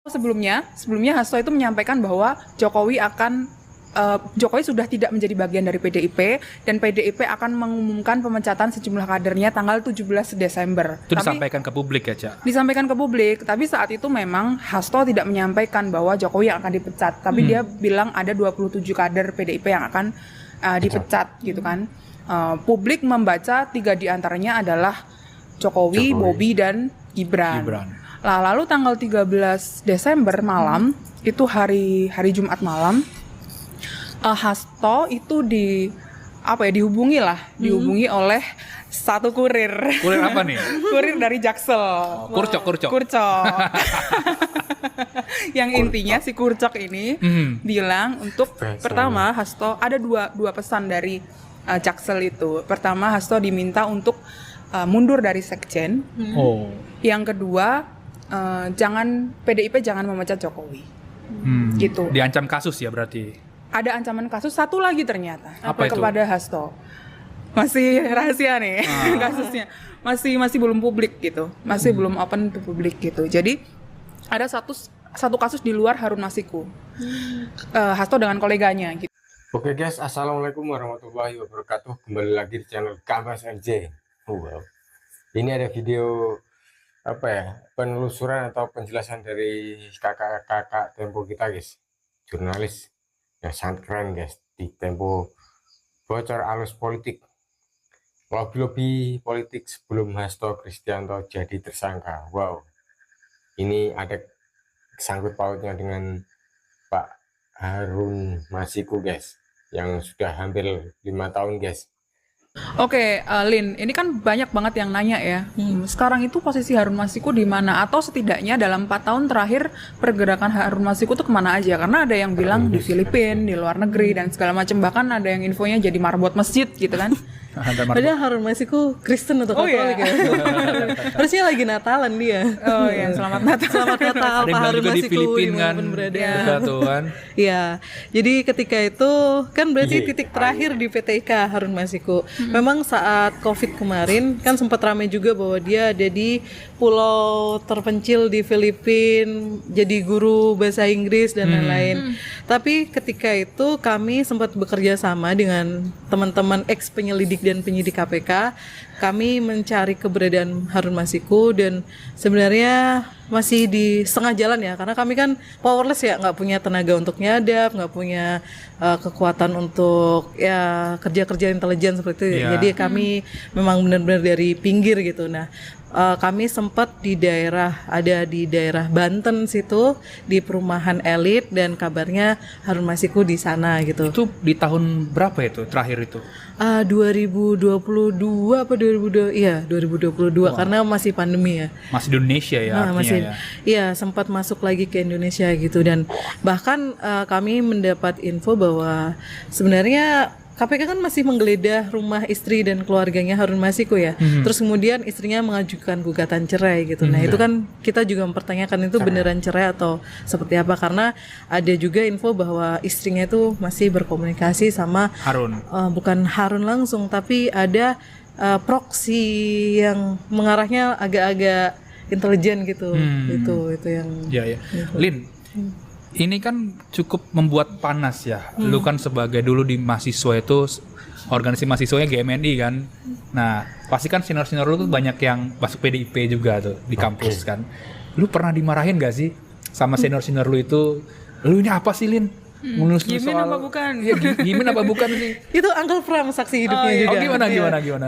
Sebelumnya Hasto itu menyampaikan bahwa Jokowi sudah tidak menjadi bagian dari PDIP dan PDIP akan mengumumkan pemecatan sejumlah kadernya tanggal 17 Desember. Itu disampaikan ke publik ya, Cak? Disampaikan ke publik, tapi saat itu memang Hasto tidak menyampaikan bahwa Jokowi yang akan dipecat, tapi dia bilang ada 27 kader PDIP yang akan dipecat gitu kan. Publik membaca 3 diantaranya adalah Jokowi, Bobi, dan Gibran. Lalu tanggal 13 Desember malam, itu hari Jumat malam, Hasto itu dihubungi oleh satu kurir. Kurir apa nih? Kurir dari Jaksel. Kurcok. Yang intinya si Kurcok ini bilang untuk pertama Hasto ada dua pesan dari Jaksel itu. Pertama, Hasto diminta untuk mundur dari sekjen. Yang kedua, PDIP jangan memecat Jokowi. Gitu. Diancam kasus ya berarti. Ada ancaman kasus satu lagi ternyata kepada itu? Hasto. Masih rahasia nih kasusnya. Masih belum publik gitu. Masih belum open to publik gitu. Jadi ada satu kasus di luar Harun Masiku. Hasto dengan koleganya gitu. Oke guys, assalamualaikum warahmatullahi wabarakatuh. Kembali lagi di channel Kabas RJ. Wow. Ini ada video penelusuran atau penjelasan dari kakak-kakak Tempo kita guys, jurnalis yang sangat keren guys di Tempo. Bocor alus politik, lobby politik sebelum Hasto Kristianto jadi tersangka. Wow, ini ada sangkut pautnya dengan Pak Harun Masiku guys, yang sudah hampir 5 tahun guys. Oke, Lin, ini kan banyak banget yang nanya ya. Sekarang itu posisi Harun Masiku di mana? Atau setidaknya dalam 4 tahun terakhir pergerakan Harun Masiku tuh kemana aja? Karena ada yang bilang di Filipina, di luar negeri dan segala macam. Bahkan ada yang infonya jadi marbot masjid gitu kan. Padahal Harun Masiku Kristen atau Katolik ya. Harusnya lagi Natalan dia. Oh iya, selamat Natal. Selamat Natal Pak Harun juga Masiku di Filipina kan. Kan. Iya. Jadi ketika itu kan berarti titik terakhir di PTIK Harun Masiku. Memang saat Covid kemarin kan sempat ramai juga bahwa dia ada di pulau terpencil di Filipina, jadi guru bahasa Inggris dan lain-lain. Tapi ketika itu kami sempat bekerja sama dengan teman-teman ex penyelidik dan penyidik KPK. Kami mencari keberadaan Harun Masiku dan sebenarnya masih di setengah jalan ya, karena kami kan powerless ya, nggak punya tenaga untuk nyadap, nggak punya kekuatan untuk ya kerja-kerja intelijen seperti itu. Jadi kami memang benar-benar dari pinggir gitu. Nah, kami sempat di daerah Banten situ di perumahan elit dan kabarnya Harun Masiku di sana gitu. Itu di tahun berapa itu terakhir itu? 2022 apa 2022? Iya, 2022 karena masih pandemi ya. Masih di Indonesia ya artinya masih, ya. Iya, sempat masuk lagi ke Indonesia gitu dan bahkan kami mendapat info bahwa sebenarnya KPK kan masih menggeledah rumah istri dan keluarganya Harun Masiku ya. Terus kemudian istrinya mengajukan gugatan cerai gitu. Nah, itu kan kita juga mempertanyakan itu beneran cerai atau seperti apa, karena ada juga info bahwa istrinya itu masih berkomunikasi sama Harun. Bukan Harun langsung, tapi ada proxy yang mengarahnya agak-agak intelijen gitu. Itu yang Iya. Lin, ini kan cukup membuat panas ya. Lu kan sebagai dulu di mahasiswa itu organisasi mahasiswanya GMNI kan. Nah, pasti kan senior-senior lu tuh banyak yang masuk PDIP juga tuh di kampus kan. Lu pernah dimarahin gak sih sama senior-senior lu itu? Lu ini apa sih, Lin? Gimin apa bukan? Ya, Gimin apa bukan sih? itu Uncle Pram saksi hidupnya juga. Gimana?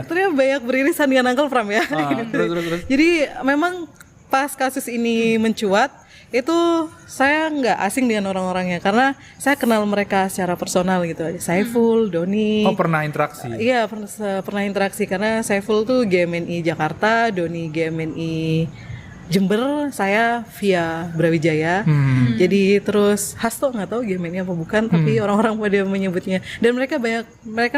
Ternyata banyak beririsan dengan Uncle Pram ya. Terus. Jadi memang pas kasus ini mencuat, itu saya nggak asing dengan orang-orangnya karena saya kenal mereka secara personal gitu. Saiful, Doni. Oh, pernah interaksi? Iya, pernah interaksi karena Saiful tuh GMNI Jakarta, Doni GMNI Jember, saya via Brawijaya. Jadi terus Hasto nggak tahu GMNI apa bukan, tapi orang-orang pada menyebutnya. Dan mereka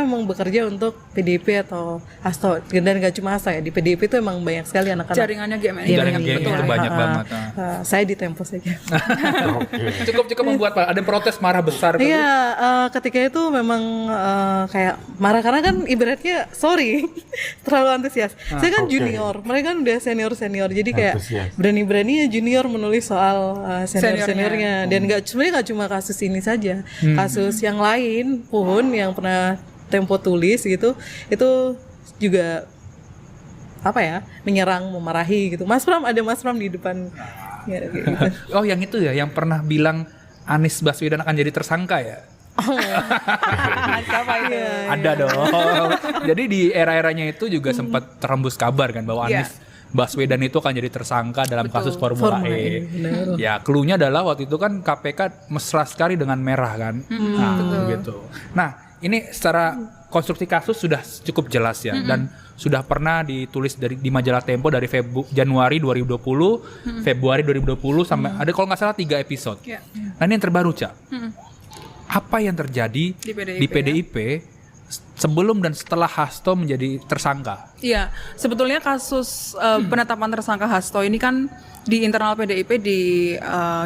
memang bekerja untuk PDIP atau Hasto. Dan nggak cuma Hasto ya, di PDIP itu emang banyak sekali anak-anak. Jaringannya GMNI. Jaringan GMNI itu banyak banget. Saya di Tempo saja. Cukup membuat ada protes marah besar. Iya, ketika itu memang kayak marah karena kan ibaratnya sorry terlalu antusias. Saya kan junior, mereka kan udah senior, jadi kayak berani-beraninya junior menulis soal senior-seniornya. Dan sebenarnya nggak cuma kasus ini saja, kasus yang lain pun yang pernah Tempo tulis gitu, itu juga menyerang, memarahi gitu. Mas Pram, ada Mas Pram di depan. Ya, gitu. Oh, yang itu ya, yang pernah bilang Anies Baswedan akan jadi tersangka ya? Siapa itu? Ada dong. Jadi di era-eranya itu juga sempat terembus kabar kan bahwa Anies Baswedan itu akan jadi tersangka dalam kasus Formula E. Ya, clue-nya adalah waktu itu kan KPK mesra sekali dengan merah kan. Nah, gitu. Nah, ini secara konstruksi kasus sudah cukup jelas ya, dan sudah pernah ditulis di majalah Tempo dari Januari 2020, Februari 2020 sampai ada kalau nggak salah 3 episode. Nah, ini yang terbaru, Cak. Apa yang terjadi di PDIP sebelum dan setelah Hasto menjadi tersangka? Iya, sebetulnya kasus penetapan tersangka Hasto ini kan di internal PDIP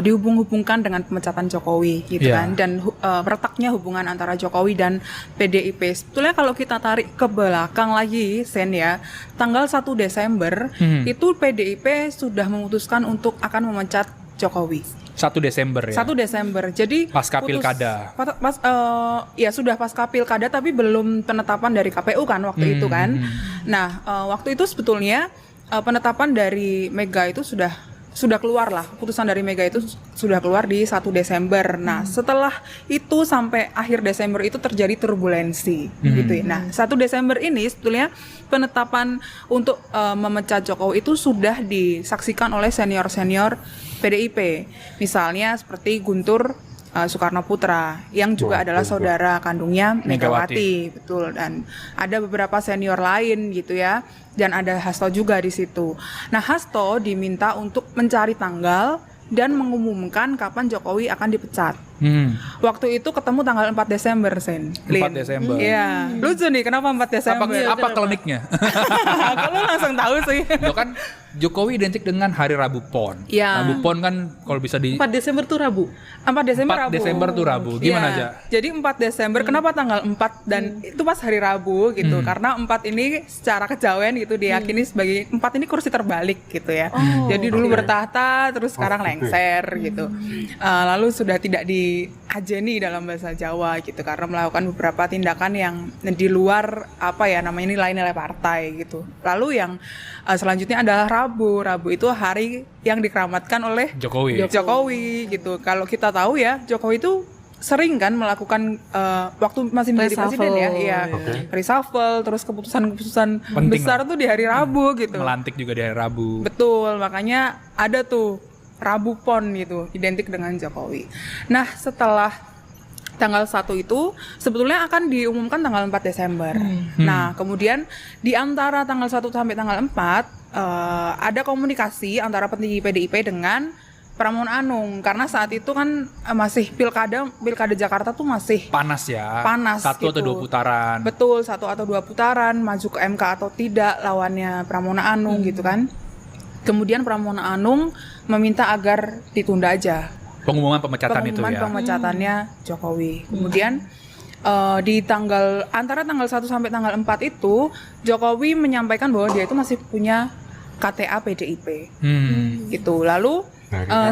dihubung-hubungkan dengan pemecatan Jokowi gitu kan, dan retaknya hubungan antara Jokowi dan PDIP. Sebetulnya kalau kita tarik ke belakang lagi, Sen ya, tanggal 1 Desember itu PDIP sudah memutuskan untuk akan memecat Jokowi. 1 Desember ya? 1 Desember, jadi pasca pilkada. Ya sudah pasca pilkada, tapi belum penetapan dari KPU kan waktu itu kan. Nah, waktu itu sebetulnya penetapan dari Mega itu sudah keluar lah, putusan dari Mega itu sudah keluar di 1 Desember. Nah, setelah itu sampai akhir Desember itu terjadi turbulensi gitu ya. Nah, 1 Desember ini sebetulnya penetapan untuk memecat Jokowi itu sudah disaksikan oleh senior-senior PDIP. Misalnya seperti Guntur Soekarno Putra yang juga adalah saudara kandungnya Megawati, betul, dan ada beberapa senior lain gitu ya, dan ada Hasto juga di situ. Nah, Hasto diminta untuk mencari tanggal dan mengumumkan kapan Jokowi akan dipecat. Waktu itu ketemu tanggal 4 Desember, Sen. 4 Desember. Iya, lucu nih kenapa 4 Desember? Apa kliniknya? Kalau langsung tahu sih. Itu kan Jokowi identik dengan hari Rabu Pon. Ya. Rabu Pon kan kalau bisa 4 Desember tuh Rabu. 4 Desember 4 Rabu. Desember tuh Rabu. Gimana aja? Jadi 4 Desember kenapa tanggal 4 dan itu pas hari Rabu gitu. Karena 4 ini secara kejawen gitu diyakini sebagai 4 ini kursi terbalik gitu ya. Jadi dulu bertahta terus sekarang lengser gitu. Lalu sudah tidak diajeni dalam bahasa Jawa gitu karena melakukan beberapa tindakan yang di luar nilai-nilai partai gitu. Lalu yang selanjutnya adalah Rabu. Rabu itu hari yang dikeramatkan oleh Jokowi gitu. Kalau kita tahu ya, Jokowi itu sering kan melakukan waktu masih menjadi presiden ya, reshuffle, terus keputusan-keputusan besar tuh di hari Rabu gitu. Melantik juga di hari Rabu. Betul, makanya ada tuh Rabu Pon gitu, identik dengan Jokowi. Nah, setelah tanggal 1 itu sebetulnya akan diumumkan tanggal 4 Desember. Nah, kemudian di antara tanggal 1 sampai tanggal 4 ada komunikasi antara petinggi PDIP dengan Pramono Anung karena saat itu kan masih pilkada Jakarta tuh masih panas ya. Panas 1 gitu. atau 2 putaran. Betul, 1 atau 2 putaran, maju ke MK atau tidak lawannya Pramono Anung gitu kan. Kemudian Pramono Anung meminta agar ditunda aja Pengumuman pemecatannya Jokowi. Kemudian di antara tanggal 1 sampai tanggal 4 itu Jokowi menyampaikan bahwa dia itu masih punya KTA PDIP. Gitu. Lalu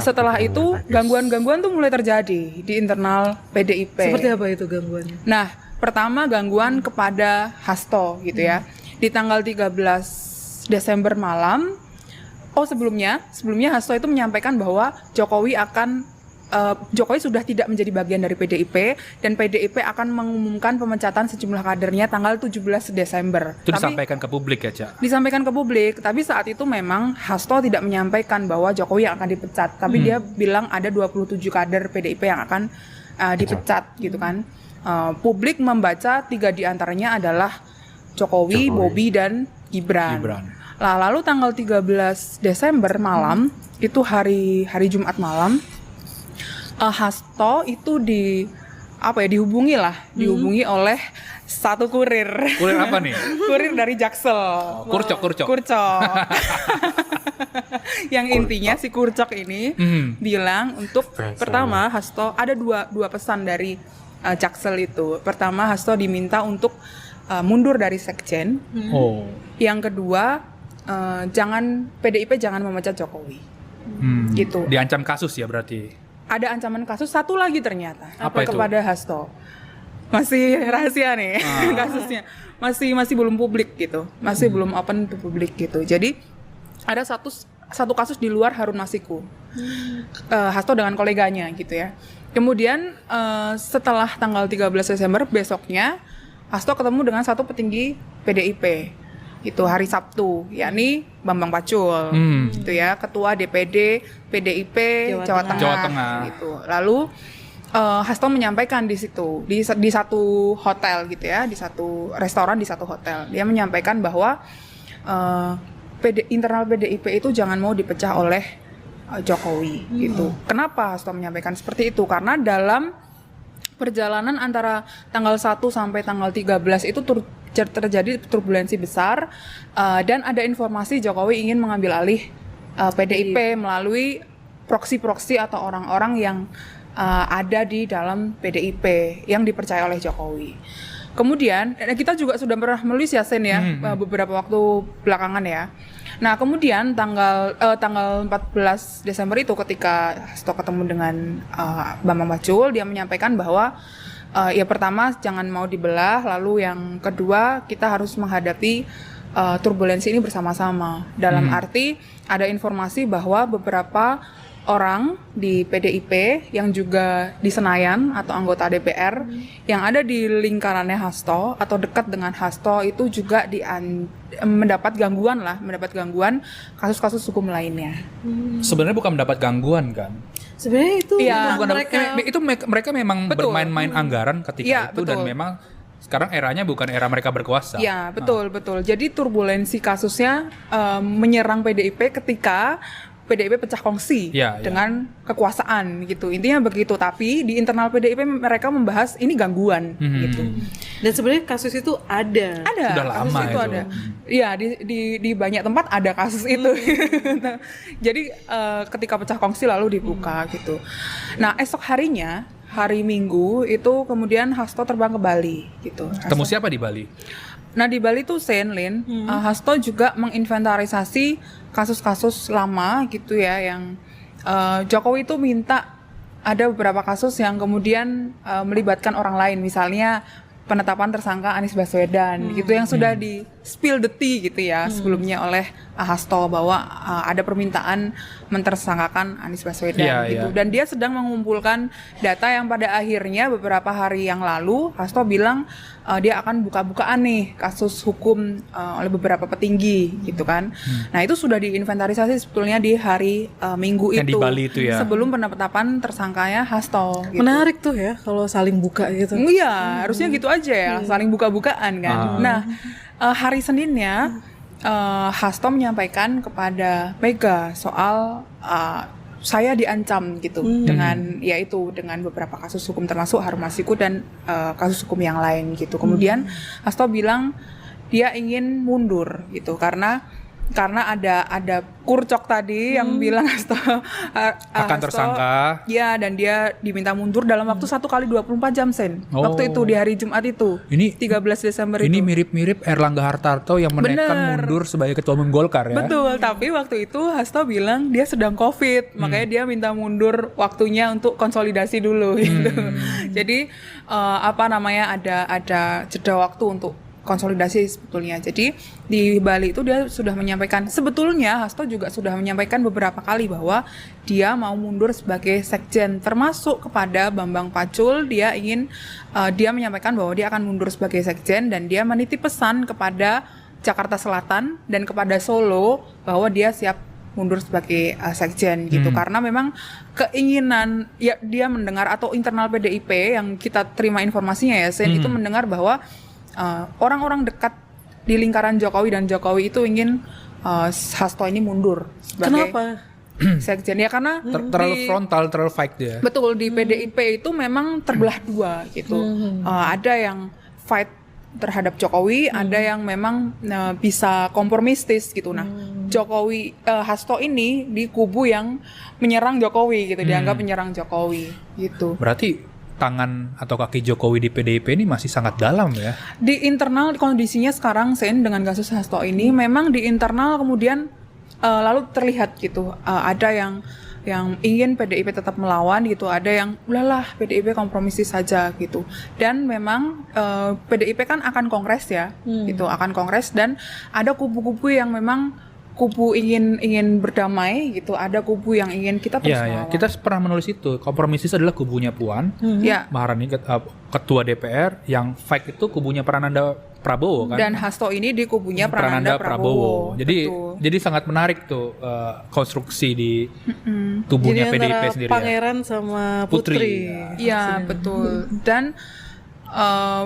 setelah itu gangguan-gangguan tuh mulai terjadi di internal PDIP. Seperti apa itu gangguannya? Nah, pertama gangguan kepada Hasto gitu ya. Di tanggal 13 Desember malam, sebelumnya Hasto itu menyampaikan bahwa Jokowi sudah tidak menjadi bagian dari PDIP dan PDIP akan mengumumkan pemecatan sejumlah kadernya tanggal 17 Desember. Itu disampaikan ke publik ya, Cak? Disampaikan ke publik, tapi saat itu memang Hasto tidak menyampaikan bahwa Jokowi yang akan dipecat, tapi dia bilang ada 27 kader PDIP yang akan dipecat gitu kan. Publik membaca 3 diantaranya adalah Jokowi, Bobi, dan Gibran. Lalu tanggal 13 Desember malam, itu hari Jumat malam, Hasto itu dihubungi oleh satu kurir. Kurir apa nih? Kurir dari Jaksel. Kurcok. Yang intinya si Kurcok ini bilang untuk pertama Hasto ada dua pesan dari Jaksel itu. Pertama, Hasto diminta untuk mundur dari sekjen. Yang kedua, jangan PDIP jangan memecat Jokowi. Gitu. Diancam kasus ya berarti. Ada ancaman kasus satu lagi ternyata. Apa itu? Kepada Hasto. Masih rahasia nih kasusnya. Masih belum publik gitu. Masih belum open to publik gitu. Jadi ada satu kasus di luar Harun Masiku. Hasto dengan koleganya gitu ya. Kemudian setelah tanggal 13 Desember besoknya Hasto ketemu dengan satu petinggi PDIP. Itu hari Sabtu, yakni Bambang Pacul, gitu ya, ketua DPD PDIP Jawa Tengah. Gitu. Lalu Hasto menyampaikan di situ, di satu hotel gitu ya, di satu restoran di satu hotel, dia menyampaikan bahwa internal PDIP itu jangan mau dipecah oleh Jokowi, gitu. Kenapa Hasto menyampaikan seperti itu? Karena dalam perjalanan antara tanggal 1 sampai tanggal 13 itu terjadi turbulensi besar dan ada informasi Jokowi ingin mengambil alih PDIP melalui proksi-proksi atau orang-orang yang ada di dalam PDIP yang dipercaya oleh Jokowi. Kemudian kita juga sudah pernah menulis ya Sen ya beberapa waktu belakangan ya. Nah kemudian tanggal 14 Desember itu ketika Hasto ketemu dengan Bambang Pacul, dia menyampaikan bahwa ya pertama jangan mau dibelah, lalu yang kedua kita harus menghadapi turbulensi ini bersama-sama. Dalam arti ada informasi bahwa beberapa orang di PDIP yang juga di Senayan atau anggota DPR yang ada di lingkarannya Hasto atau dekat dengan Hasto itu juga mendapat gangguan kasus-kasus hukum lainnya. Sebenarnya bukan mendapat gangguan kan? Sebenarnya itu mereka memang bermain-main anggaran ketika itu. Betul. Dan memang sekarang eranya bukan era mereka berkuasa. Ya, betul. Jadi turbulensi kasusnya menyerang PDIP ketika PDIP pecah kongsi dengan kekuasaan gitu. Intinya begitu. Tapi di internal PDIP mereka membahas ini gangguan gitu. Dan sebenarnya kasus itu ada. Sudah lama kasus itu ada. Iya, di banyak tempat ada kasus itu. Jadi ketika pecah kongsi lalu dibuka gitu. Nah, esok harinya hari Minggu itu kemudian Hasto terbang ke Bali gitu. Ketemu siapa di Bali? Nah di Bali tuh Hasto juga menginventarisasi kasus-kasus lama gitu ya yang Jokowi itu minta ada beberapa kasus yang kemudian melibatkan orang lain, misalnya penetapan tersangka Anies Baswedan gitu yang sudah di spill the tea gitu ya sebelumnya oleh Hasto bahwa ada permintaan mentersangkakan Anies Baswedan gitu. Dan dia sedang mengumpulkan data yang pada akhirnya beberapa hari yang lalu Hasto bilang dia akan buka-bukaan nih kasus hukum oleh beberapa petinggi gitu kan. Nah itu sudah diinventarisasi sebetulnya di hari Minggu yang itu, di Bali itu ya. sebelum penetapan tersangkanya Hasto gitu. Menarik tuh ya kalau saling buka gitu. Iya, harusnya gitu aja ya, saling buka-bukaan kan. Nah, hari Seninnya Hasto menyampaikan kepada Mega soal saya diancam gitu dengan beberapa kasus hukum termasuk Harun Masiku dan kasus hukum yang lain gitu. Kemudian Hasto bilang dia ingin mundur gitu karena ada kurcok tadi yang bilang Hasto akan tersangka. Ya, dan dia diminta mundur dalam waktu 1 kali 24 jam Sen. Waktu itu di hari Jumat itu. Ini 13 Desember ini itu. Ini mirip-mirip Erlangga Hartarto yang menaikkan mundur sebagai ketua umum Golkar ya. Betul, tapi waktu itu Hasto bilang dia sedang Covid, makanya dia minta mundur waktunya untuk konsolidasi dulu gitu. Jadi ada jeda waktu untuk konsolidasi sebetulnya. Jadi di Bali itu dia sudah menyampaikan, sebetulnya Hasto juga sudah menyampaikan beberapa kali bahwa dia mau mundur sebagai sekjen, termasuk kepada Bambang Pacul. Dia menyampaikan bahwa dia akan mundur sebagai sekjen dan dia menitip pesan kepada Jakarta Selatan dan kepada Solo bahwa dia siap mundur sebagai sekjen gitu, karena memang keinginan ya dia mendengar, atau internal PDIP yang kita terima informasinya ya Sen, itu mendengar bahwa orang-orang dekat di lingkaran Jokowi dan Jokowi itu ingin Hasto ini mundur sebagai sekjen ya, karena terlalu frontal, terlalu fight dia. Betul, di PDIP itu memang terbelah dua gitu. Ada yang fight terhadap Jokowi, ada yang memang bisa kompromistis gitu. Nah, Hasto ini di kubu yang menyerang Jokowi gitu, dianggap menyerang Jokowi gitu. Berarti tangan atau kaki Jokowi di PDIP ini masih sangat dalam ya. Di internal kondisinya sekarang Sen dengan kasus Hasto ini memang di internal kemudian lalu terlihat gitu ada yang ingin PDIP tetap melawan gitu, ada yang udahlah PDIP kompromisi saja gitu. Dan memang PDIP kan akan kongres ya, gitu akan kongres dan ada kubu-kubu yang memang kubu ingin berdamai gitu, ada kubu yang ingin kita terus melawan. Kita pernah menulis itu, kompromisis adalah kubunya Puan Maharani, ketua DPR, yang fight itu kubunya Prananda Prabowo kan. Dan Hasto ini di kubunya Prananda Prabowo. Jadi sangat menarik tuh konstruksi di tubuhnya Jadi PDIP antara sendiri. pangeran sama putri. Iya, betul. Dan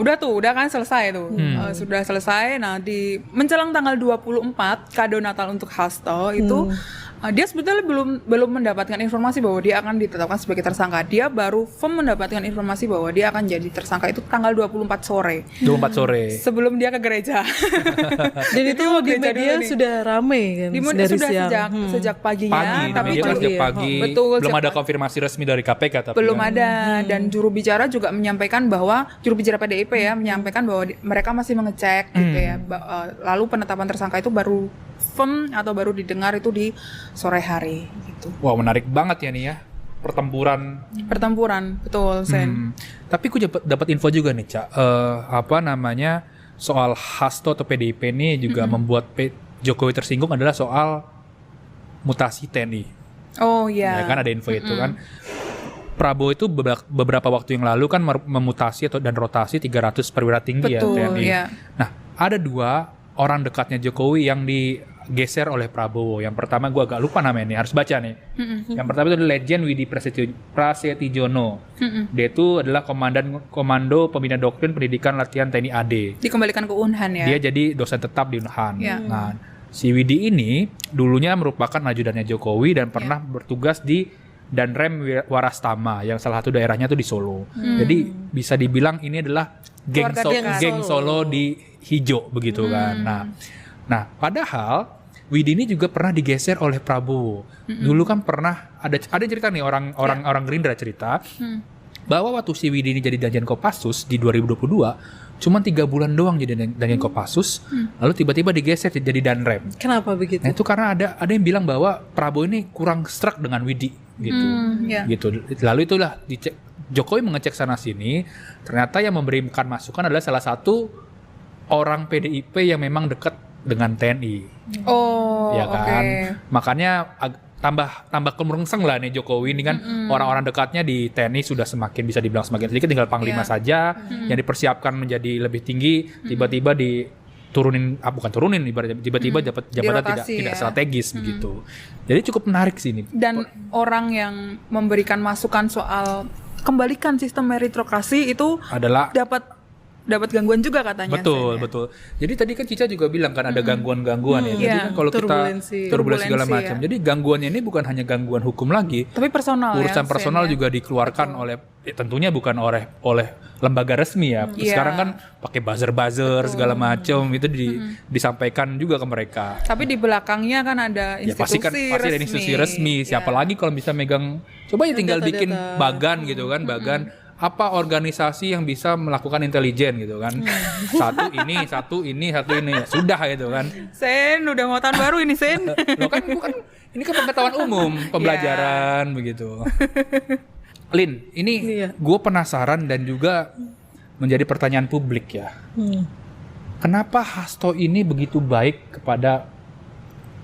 udah kan selesai tuh. Sudah selesai. Nah, di menjelang tanggal 24 kado Natal untuk Hasto itu dia sebetulnya belum mendapatkan informasi bahwa dia akan ditetapkan sebagai tersangka. Dia baru mendapatkan informasi bahwa dia akan jadi tersangka itu tanggal 24 sore. 24 sore. Sebelum dia ke gereja. Dan itu di media sudah ramai kan Di media dari sudah siang. sejak paginya, Pagi, tapi media kan sejak pagi. pagi. Betul, Belum sejak ada konfirmasi resmi dari KPK tapi belum kan. ada. Dan juru bicara juga menyampaikan bahwa juru bicara PDIP ya menyampaikan bahwa mereka masih mengecek gitu ya. Lalu penetapan tersangka itu baru firm atau baru didengar itu di sore hari gitu. Wah, menarik banget ya nih ya. Pertempuran. Betul, Sen. Tapi aku dapat info juga nih, Cak. Soal Hasto atau PDIP ini juga membuat Jokowi tersinggung adalah soal mutasi TNI. Oh iya. Ya kan ada info itu kan. Prabowo itu beberapa waktu yang lalu kan memutasi dan rotasi 300 perwira tinggi Betul, ya TNI. ya. Nah, ada 2 orang dekatnya Jokowi yang digeser oleh Prabowo. Yang pertama gue agak lupa namanya nih, harus baca nih. Yang pertama itu adalah Legend Widi Prasetyono. Dia itu adalah komando pembina doktrin pendidikan latihan TNI AD. Dikembalikan ke Unhan ya. Dia jadi dosen tetap di Unhan. Ya. Nah, si Widi ini dulunya merupakan ajudannya Jokowi dan pernah bertugas di Danrem Warastama yang salah satu daerahnya tuh di Solo. Jadi bisa dibilang ini adalah geng Solo di hijau begitu kan. Nah, padahal Widi ini juga pernah digeser oleh Prabowo. Dulu kan pernah ada cerita nih orang Gerindra cerita bahwa waktu si Widi ini jadi Danjen Kopassus di 2022 cuma 3 bulan doang jadi Danjen Kopassus, lalu tiba-tiba digeser jadi Danrem. Kenapa begitu? Nah, itu karena ada yang bilang bahwa Prabowo ini kurang struck dengan Widi gitu. Gitu. Lalu itulah dicek, Jokowi mengecek sana sini, ternyata yang memberikan masukan adalah salah satu orang PDIP yang memang dekat dengan TNI. Oh, ya kan. Makanya tambah kemerengseng lah nih Jokowi ini kan orang-orang dekatnya di TNI sudah semakin bisa dibilang semakin sedikit, tinggal panglima saja yang dipersiapkan menjadi lebih tinggi, tiba-tiba bukan turunin ibaratnya, tiba-tiba jabatan tidak strategis begitu. Jadi cukup menarik sih ini. Dan orang yang memberikan masukan soal kembalikan sistem meritokrasi itu adalah dapat gangguan juga katanya. Betul. Jadi tadi kan Cica juga bilang kan ada gangguan-gangguan ya. Jadi kan kalau kita turbulensi segala macam. Jadi gangguannya ini bukan hanya gangguan hukum lagi, tapi personal. Urusan personal juga dikeluarkan oleh tentunya bukan oleh lembaga resmi ya. Sekarang kan pakai buzzer segala macam itu disampaikan juga ke mereka. Tapi di belakangnya kan ada institusi pasti ada institusi resmi. Siapa lagi kalau bisa megang, coba ya tinggal bikin bagan gitu kan, bagan apa organisasi yang bisa melakukan intelijen gitu kan. Satu ini ya sudah gitu kan. Sen udah mau tahun baru ini Sen. Loh kan bukan, ini kan pengetahuan umum, pembelajaran begitu. Lin, ini gue penasaran dan juga menjadi pertanyaan publik ya. Kenapa Hasto ini begitu baik kepada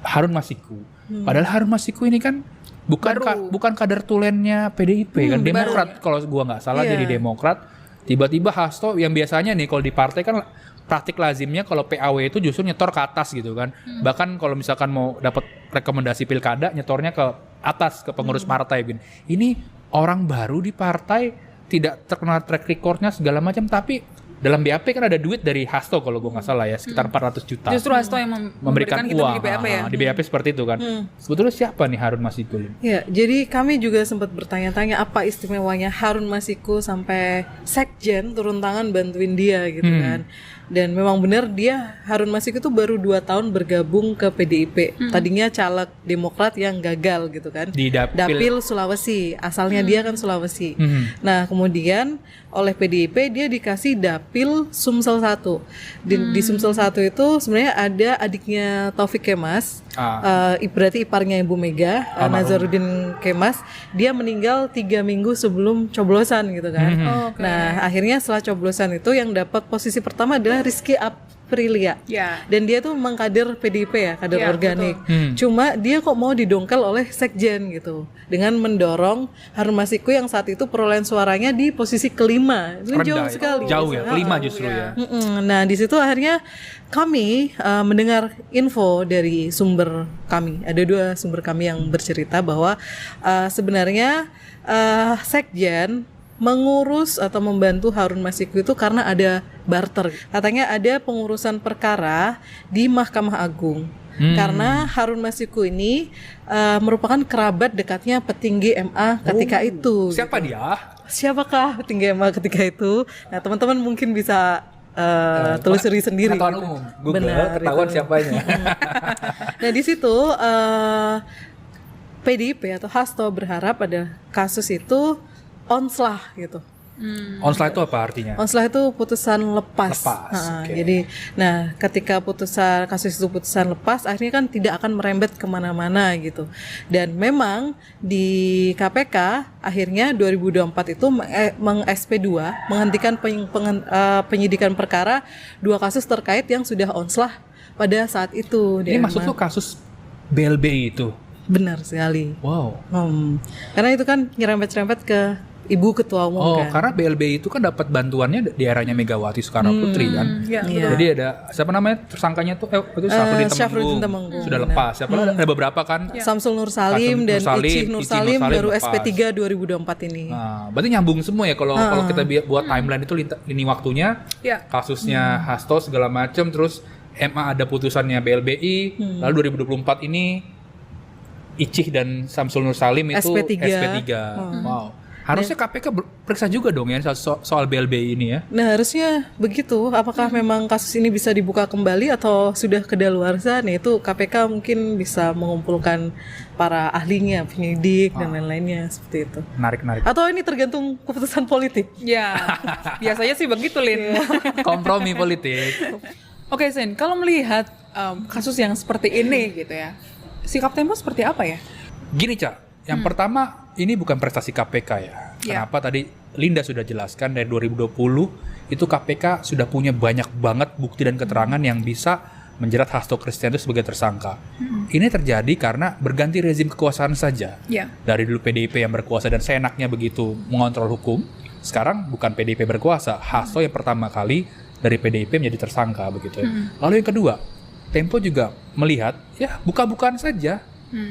Harun Masiku? Padahal Harun Masiku ini kan bukan kader tulennya PDIP kan, Demokrat kalau gua nggak salah jadi Demokrat. Tiba-tiba Hasto yang biasanya nih kalau di partai kan praktik lazimnya kalau PAW itu justru nyetor ke atas gitu kan. Bahkan kalau misalkan mau dapat rekomendasi pilkada nyetornya ke atas ke pengurus partai gitu. Ini orang baru di partai, tidak terkenal track recordnya segala macam, tapi dalam BAP kan ada duit dari Hasto kalau gue nggak salah ya, sekitar 400 juta. Justru Hasto yang Memberikan kita uang di BAP ya. di BAP seperti itu kan. Sebetulnya siapa nih Harun Masiku? Ya, jadi kami juga sempat bertanya-tanya apa istimewanya Harun Masiku sampai sekjen turun tangan bantuin dia gitu kan. Dan memang benar dia Harun Masiku itu baru 2 tahun bergabung ke PDIP. Tadinya caleg Demokrat yang gagal gitu kan. Di Dapil Sulawesi, asalnya dia kan Sulawesi. Nah, kemudian oleh PDIP dia dikasih Dapil Sumsel 1. Di Sumsel 1 itu sebenarnya ada adiknya Taufik Kemas. Berarti iparnya Ibu Mega, Nazarudin Kemas. Dia meninggal 3 minggu sebelum coblosan gitu kan. Nah, akhirnya setelah coblosan itu yang dapat posisi pertama adalah Rizky Aprilia. Dan dia tuh memang kader PDIP ya, kader organik. Cuma dia kok mau didongkel oleh sekjen gitu, dengan mendorong Harun Masiku yang saat itu perolehan suaranya di posisi kelima. Itu jauh sekali. Jauh ya, kelima justru ya. Nah, di situ akhirnya kami mendengar info dari sumber kami. Ada 2 sumber kami yang bercerita bahwa sebenarnya sekjen mengurus atau membantu Harun Masiku itu karena ada barter. Katanya ada pengurusan perkara di Mahkamah Agung. Karena Harun Masiku ini merupakan kerabat dekatnya petinggi MA ketika itu. Siapa dia? Siapakah petinggi MA ketika itu? Nah, teman-teman mungkin bisa telusuri sendiri. Pengetahuan umum. Google Benar, ketahuan itu. siapanya. Nah, di situ PDIP atau Hasto berharap ada kasus itu onslah gitu. Onslah itu apa artinya? Onslah itu putusan lepas. Oke. Jadi, nah ketika kasus itu putusan lepas, akhirnya kan tidak akan merembet kemana-mana gitu. Dan memang di KPK akhirnya 2024 itu meng-SP2, menghentikan penyidikan perkara 2 kasus terkait yang sudah onslah pada saat itu. Ini maksud lu kasus BLBI itu? Benar sekali. Wow. Karena itu kan nyerempet-nyerempet ke Ibu Ketua Umum kan. Karena BLBI itu kan dapat bantuannya di eranya Megawati Soekarno Putri kan. Iya. Jadi ada siapa namanya tersangkanya tuh itu Syafruddin Temenggung. Sudah lepas. Siapa ada beberapa kan. Samsul Nur Salim dan Icih Nur Salim baru lepas. SP3 2024 ini. Nah, berarti nyambung semua ya kalau kita buat timeline itu lini waktunya. Kasusnya Hasto segala macam, terus MA ada putusannya BLBI, lalu 2024 ini Icih dan Samsul Nur Salim itu SP3. Wow. Harusnya KPK periksa juga dong ya soal BLBI ini ya. Nah, harusnya begitu. Apakah memang kasus ini bisa dibuka kembali atau sudah kedaluarsa? Nah, itu KPK mungkin bisa mengumpulkan para ahlinya, penyidik dan lain-lainnya seperti itu. Menarik. Atau ini tergantung keputusan politik. Ya, biasanya sih begitu, Lin. Kompromi politik. Oke, Sin, kalau melihat kasus yang seperti ini gitu ya, sikap Tempo seperti apa ya? Gini, Ca. Yang pertama, ini bukan prestasi KPK ya. Kenapa tadi Linda sudah jelaskan dari 2020 itu KPK sudah punya banyak banget bukti dan keterangan yang bisa menjerat Hasto Kristianto sebagai tersangka. Ini terjadi karena berganti rezim kekuasaan saja. Dari dulu PDIP yang berkuasa dan seenaknya begitu mengontrol hukum, sekarang bukan PDIP berkuasa, Hasto yang pertama kali dari PDIP menjadi tersangka begitu ya. Lalu yang kedua, Tempo juga melihat ya buka-bukaan saja.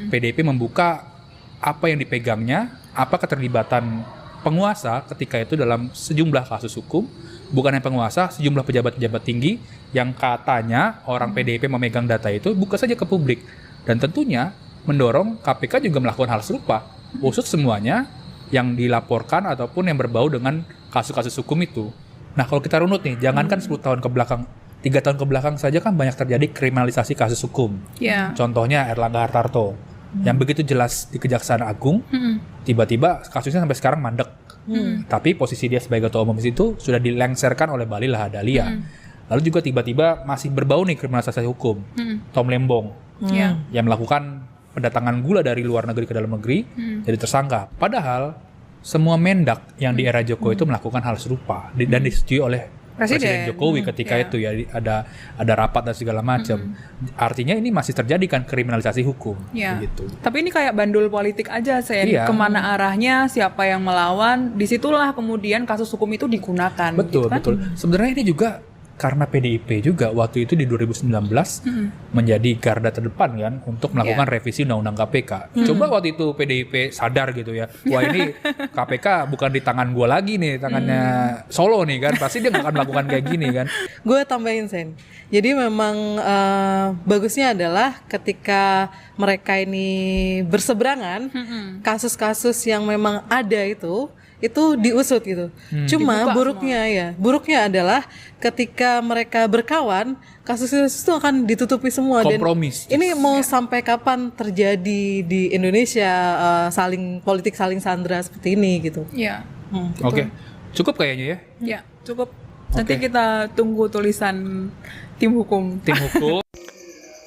PDIP membuka apa yang dipegangnya, apa keterlibatan penguasa ketika itu dalam sejumlah kasus hukum, bukan yang penguasa, sejumlah pejabat-pejabat tinggi yang katanya orang PDIP memegang data itu buka saja ke publik. Dan tentunya mendorong KPK juga melakukan hal serupa, usut semuanya yang dilaporkan ataupun yang berbau dengan kasus-kasus hukum itu. Nah, kalau kita runut nih, jangankan 10 tahun ke belakang, 3 tahun ke belakang saja kan banyak terjadi kriminalisasi kasus hukum. Contohnya Erlangga Hartarto. Yang begitu jelas di Kejaksaan Agung, tiba-tiba kasusnya sampai sekarang mandek. Tapi posisi dia sebagai ketua umum itu sudah dilengserkan oleh Bali Lahadalia. Lalu juga tiba-tiba masih berbau nih kriminalisasi hukum. Tom Lembong yang melakukan pendatangan gula dari luar negeri ke dalam negeri jadi tersangka. Padahal semua mendak yang di era Jokowi itu melakukan hal serupa dan disetujui oleh Presiden Jokowi ketika itu ya ada rapat dan segala macam. Artinya ini masih terjadi kan kriminalisasi hukum gitu. Tapi ini kayak bandul politik aja, kemana arahnya, siapa yang melawan, disitulah kemudian kasus hukum itu digunakan. Betul, gitu kan? betul. Sebenarnya ini juga karena PDIP juga waktu itu di 2019 menjadi garda terdepan kan untuk melakukan revisi undang-undang KPK. Coba waktu itu PDIP sadar gitu ya, wah ini KPK bukan di tangan gue lagi nih, tangannya Solo nih kan, pasti dia gak akan melakukan kayak gini kan. Gue tambahin Sen. Jadi memang bagusnya adalah ketika mereka ini berseberangan, kasus-kasus yang memang ada itu diusut gitu. Cuma buruknya adalah ketika mereka berkawan, kasus-kasus itu akan ditutupi semua. Kompromis. Dan ini mau sampai kapan terjadi di Indonesia politik saling sandra seperti ini gitu. Iya. Oke. Cukup kayaknya ya. Ya, cukup. Nanti kita tunggu tulisan tim hukum. Tim hukum.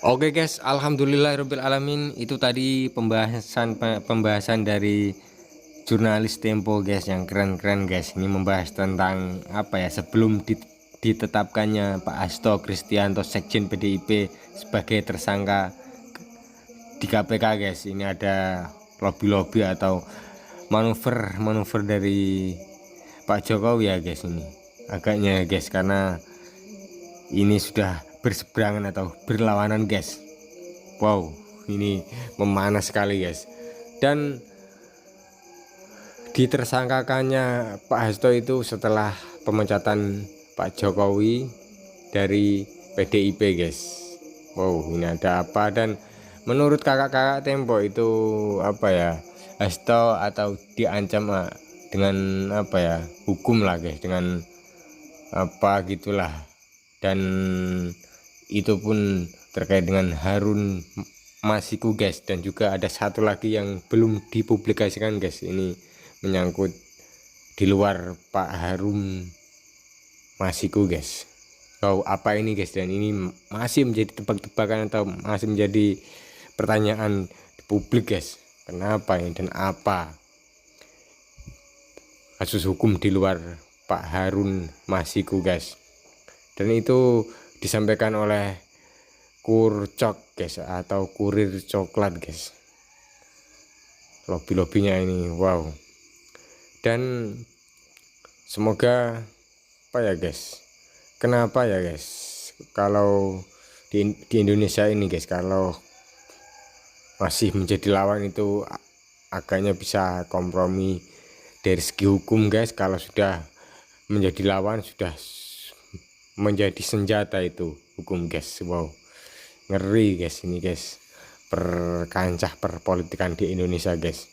Oke guys, alhamdulillahirabbil alamin, itu tadi pembahasan dari jurnalis Tempo guys yang keren-keren guys. Ini membahas tentang apa ya, sebelum ditetapkannya Pak Hasto Kristianto Sekjen PDIP sebagai tersangka di KPK guys. Ini ada lobby-lobby atau manuver dari Pak Jokowi ya guys, ini agaknya guys, karena ini sudah berseberangan atau berlawanan guys. Wow, ini memanas sekali guys. Dan ditersangkakannya Pak Hasto itu setelah pemecatan Pak Jokowi dari PDIP guys. Wow, ini ada apa? Dan menurut kakak-kakak Tempo itu apa ya, Hasto atau diancam dengan apa ya, hukum lah guys, dengan apa gitulah. Dan itu pun terkait dengan Harun Masiku guys. Dan juga ada satu lagi yang belum dipublikasikan guys, ini menyangkut di luar Pak Harun Masiku guys. Apa ini guys? Dan ini masih menjadi tebak-tebakan atau masih menjadi pertanyaan di publik guys. Kenapa ini dan apa kasus hukum di luar Pak Harun Masiku guys. Dan itu disampaikan oleh Kurcok guys, atau kurir coklat guys. Lobby-lobbynya ini wow. Dan semoga apa ya guys, kenapa ya guys, kalau di Indonesia ini guys, kalau masih menjadi lawan itu agaknya bisa kompromi dari segi hukum guys. Kalau sudah menjadi lawan, sudah menjadi senjata itu hukum guys. Wow, ngeri guys ini guys, perkancah perpolitikan di Indonesia guys.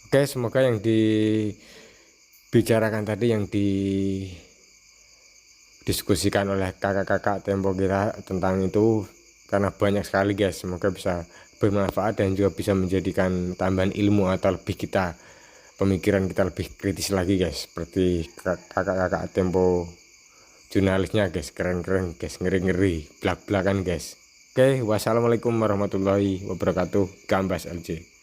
Oke, semoga yang dibicarakan tadi, yang didiskusikan oleh kakak-kakak Tempo kita tentang itu, karena banyak sekali guys, semoga bisa bermanfaat dan juga bisa menjadikan tambahan ilmu atau lebih kita, pemikiran kita lebih kritis lagi guys, seperti kakak-kakak Tempo jurnalisnya guys, keren-keren guys, ngeri-ngeri, belak-belakan guys. Oke, wassalamualaikum warahmatullahi wabarakatuh. Gambas LJ.